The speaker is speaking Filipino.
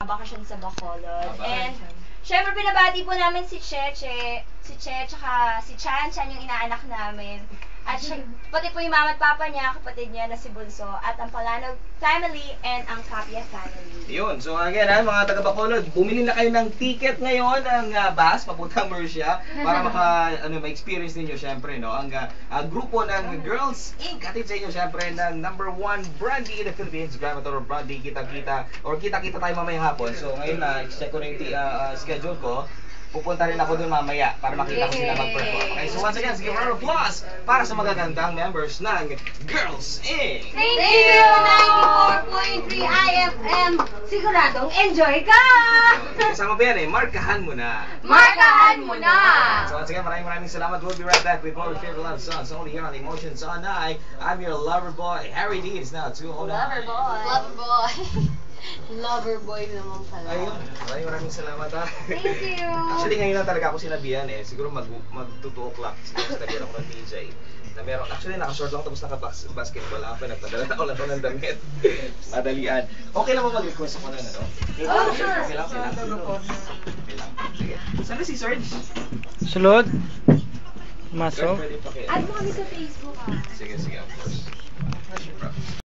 bakasyon sa Bacolod. And syempre binabati po namin si Cheche, tsaka si Chan yung inaanak namin. At pati po yung mama at papa niya, kapatid niya na si Bunso, at ang Palanog family and ang Capia family. Yun, so again mga taga Bacolod, bumili na kayo ng ticket ngayon ng bus papuntang Murcia para ma-experience ninyo syempre no ang grupo ng Girls Inc. Atid sa inyo syempre ng #1 brandy in the Philippines, Gramator Brandy, kita-kita tayo mamayang hapon. So ngayon check ko na yung schedule ko. Pupunta rin ako dun mamaya para makita ko sila mag-perform. Okay, so once again, sige, round of applause para sa magagandang members ng Girls Inc. Thank you! 94.3 IFM. Siguradong enjoy ka! Kasama pa yan markahan mo na. Markahan mo na! So once again, maraming salamat. We'll be right back with more favorite love songs only here on Emotions on Night. I'm your lover boy, Harry D. It's now 2:09. Lover boy. Lover boy naman pala. Ayun, maraming salamat ha. Thank you. Actually ngayon lang talaga ako sinabihan siguro mag 2 o'clock siguro sinabihan ako ng DJ na meron, actually naka-short lang tapos naka-basketball lang ako, nagpadala ako lang ng damit. Madalian. Okay lang ba mag-request ako ng ano? Oh, sure. Okay lang. Sige. Saan na si Serge? Sulod. Masok. Pwede pa kayo. Add mo kami sa Facebook Sige, of course.